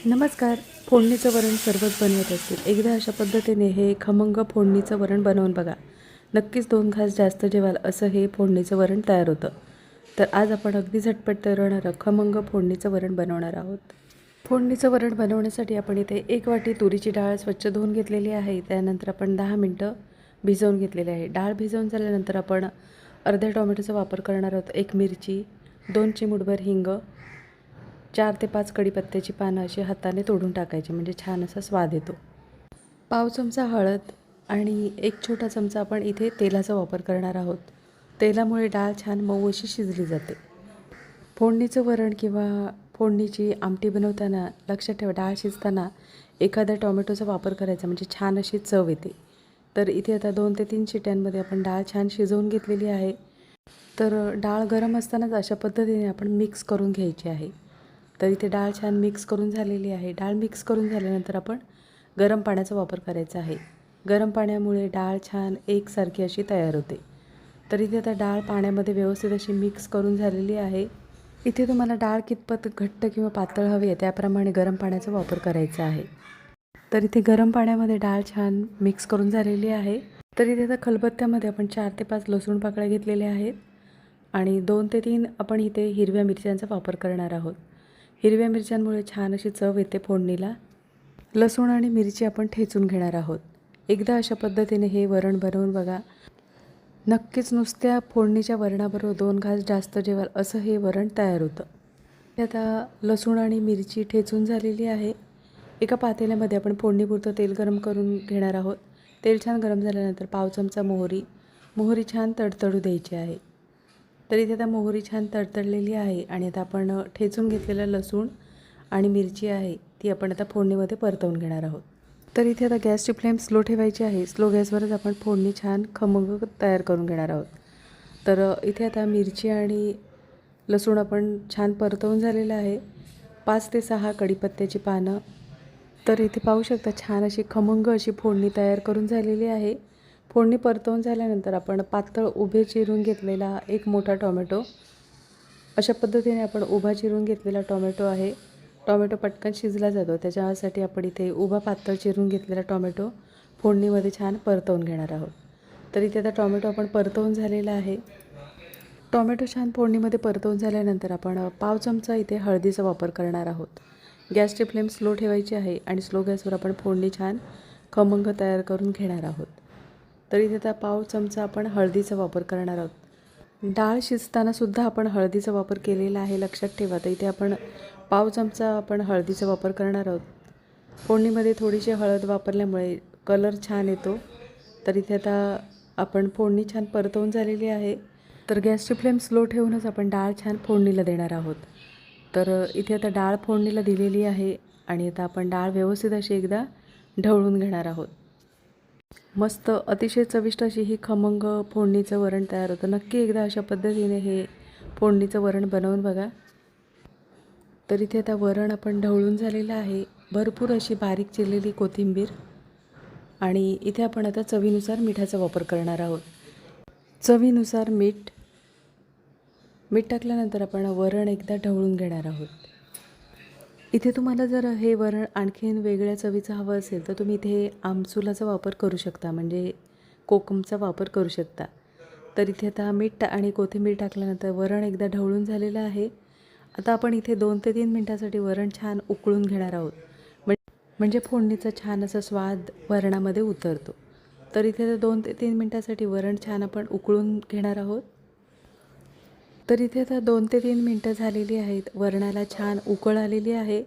नमस्कार. फोडणीचं वरण सर्वच बनवत असतील. एकदा अशा पद्धतीने हे खमंग फोडणीचं वरण बनवून बघा. नक्कीच 2 घास जास्त जेवाल असं हे फोडणीचं वरण तयार होतं. तर आज आपण अगदी झटपट तयार होणारं खमंग फोडणीचं वरण बनवणार आहोत. फोडणीचं वरण बनवण्यासाठी आपण इथे 1 वाटी तुरीची डाळ स्वच्छ धुवून घेतलेली आहे. त्यानंतर आपण 10 मिनिटं भिजवून घेतलेली आहे. डाळ भिजवून झाल्यानंतर आपण अर्ध्या टोमॅटोचा वापर करणार आहोत. 1 मिरची, 2 चिमूटभर हिंग, 4 ते 5 कढीपत्त्याची पानं अशी हाताने तोडून टाकायची म्हणजे छान असा स्वाद येतो. पाव चमचा हळद आणि 1 छोटा चमचा आपण इथे तेलाचा वापर करणार आहोत. तेलामुळे डाळ छान मऊ अशी शिजली जाते. फोडणीचं वरण किंवा फोडणीची आमटी बनवताना लक्षात ठेवा, डाळ शिजताना एखाद्या टोमॅटोचा वापर करायचा म्हणजे छान अशी चव येते. तर इथे आता 2 ते 3 शिट्यांमध्ये आपण डाळ छान शिजवून घेतलेली आहे. तर डाळ गरम असतानाच अशा पद्धतीने आपण मिक्स करून घ्यायची आहे. तर इथे डाळ छान मिक्स करून झालेली आहे. डाळ मिक्स करून झाल्यानंतर आपण गरम पाण्याचा वापर करायचा आहे. गरम पाण्यामुळे डाळ छान एकसारखी अशी तयार होते. तर इथे आता डाळ पाण्यामध्ये व्यवस्थित अशी मिक्स करून झालेली आहे. इथे तुम्हाला डाळ कितपत घट्ट किंवा पातळ हवी आहे त्याप्रमाणे गरम पाण्याचा वापर करायचा आहे. तर इथे गरम पाण्यामध्ये डाळ छान मिक्स करून झालेली आहे. तर इथे आता खलबत्त्यामध्ये आपण 4 ते 5 लसूण पाकळ्या घेतलेल्या आहेत आणि 2 ते 3 आपण इथे हिरव्या मिरच्यांचा वापर करणार आहोत. हिरव्या मिरच्यांमुळे छान अशी चव येते फोडणीला. लसूण आणि मिरची आपण ठेचून घेणार आहोत. एकदा अशा पद्धतीने हे वरण बनवून बघा. नक्कीच नुसत्या फोडणीच्या वरणाबरोबर 2 घास जास्त जेवाल असं हे वरण तयार होतं. आता लसूण आणि मिरची ठेचून झालेली आहे. एका पातेल्यामध्ये आपण फोडणीपुरतं तेल गरम करून घेणार आहोत. तेल छान गरम झाल्यानंतर पाव चमचा मोहरी छान तडतडू द्यायची आहे. तर इथे आता मोहरी छान तडतडलेली आहे आणि आता आपण ठेचून घेतलेलं लसूण आणि मिरची आहे ती आपण आता फोडणीमध्ये परतवून घेणार आहोत. तर इथे आता गॅसची फ्लेम स्लो ठेवायची आहे. स्लो गॅसवरच आपण फोडणी छान खमंग तयार करून घेणार आहोत. तर इथे आता मिरची आणि लसूण आपण छान परतवून झालेलं आहे. 5 ते 6 कढीपत्त्याची पानं. तर इथे पाहू शकता छान अशी खमंग अशी फोडणी तयार करून झालेली आहे. फोडणी परतवून झाल्यानंतर आपण पातळ उभे चिरून घेतलेला 1 मोठा टोमॅटो, अशा पद्धतीने आपण उभा चिरून घेतलेला टोमॅटो आहे. टोमॅटो पटकन शिजला जातो त्याच्यासाठी आपण इथे उभा पातळ चिरून घेतलेला टोमॅटो फोडणीमध्ये छान परतवून घेणार आहोत. तर इथे आता टोमॅटो आपण परतवून झालेला आहे. टोमॅटो छान फोडणीमध्ये परतवून झाल्यानंतर आपण पाव चमचा इथे हळदीचा वापर करणार आहोत. गॅसची फ्लेम स्लो ठेवायची आहे आणि स्लो गॅसवर आपण फोडणी छान खमंग तयार करून घेणार आहोत. तर इथे आता पाव चमचा आपण हळदीचा वापर करणार आहोत. डाळ शिजताना सुद्धा आपण हळदीचा वापर केलेला आहे, लक्षात ठेवा. तर इथे आपण पाव चमचा आपण हळदीचा वापर करणार आहोत. फोडणीमध्ये थोडीशी हळद वापरल्यामुळे कलर छान येतो. तर इथे आता आपण फोडणी छान परतवून झालेली आहे. तर गॅसची फ्लेम स्लो ठेवूनच आपण डाळ छान फोडणीला देणार आहोत. तर इथे आता डाळ फोडणीला दिलेली आहे आणि आता आपण डाळ व्यवस्थित अशी एकदा ढवळून घेणार आहोत. मस्त अतिशय चविष्ट अशी ही खमंग फोडणीचं वरण तयार होतं. नक्की एकदा अशा पद्धतीने हे फोडणीचं वरण बनवून बघा. तर इथे आता वरण आपण ढवळून झालेलं आहे. भरपूर अशी बारीक चिरलेली कोथिंबीर आणि इथे आपण आता चवीनुसार मिठाचा वापर करणार आहोत. चवीनुसार मीठ टाकल्यानंतर आपण वरण एकदा ढवळून घेणार आहोत. इथे तुम्हाला जर हे वरण आणखीन वेगळ्या चवीचं हवं असेल तर तुम्ही इथे आमसुलाचा वापर करू शकता, म्हणजे कोकमचा वापर करू शकता. तर इथे आता मीठ आणि कोथिंबीर टाकल्यानंतर वरण एकदा ढवळून झालेलं आहे. आता आपण इथे 2 ते 3 मिनटासाठी वरण छान उकळून घेणार आहोत, म्हणजे फोडणीचा छान असा स्वाद वरणामध्ये उतरतो. तर इथे 2 ते 3 मिनटासाठी वरण छान आपण उकळून घेणार आहोत. तर इथे आता 2 ते 3 मिनटं झालेली आहेत. वरणाला छान उकळ आलेली आहे.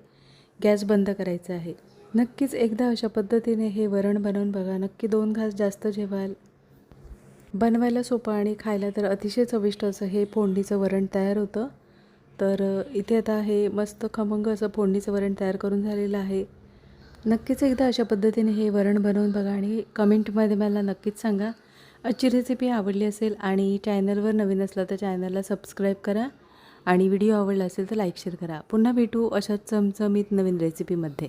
गॅस बंद करायचा आहे. नक्कीच एकदा अशा पद्धतीने हे वरण बनवून बघा. नक्की 2 घास जास्त जेवाल. बनवायला सोपं आणि खायला तर अतिशय चविष्ट असं हे फोडणीचं वरण तयार होतं. तर इथे आता हे मस्त खमंग असं फोडणीचं वरण तयार करून झालेलं आहे. नक्कीच एकदा अशा पद्धतीने हे वरण बनवून बघा आणि कमेंटमध्ये मला नक्कीच सांगा. आजची रेसिपी आवडली असेल आणि चॅनलवर नवीन असला तर चॅनलला सबस्क्राईब करा आणि व्हिडिओ आवडला असेल तर लाईक शेअर करा. पुन्हा भेटू अशाच चमचमीत नवीन रेसिपीमध्ये.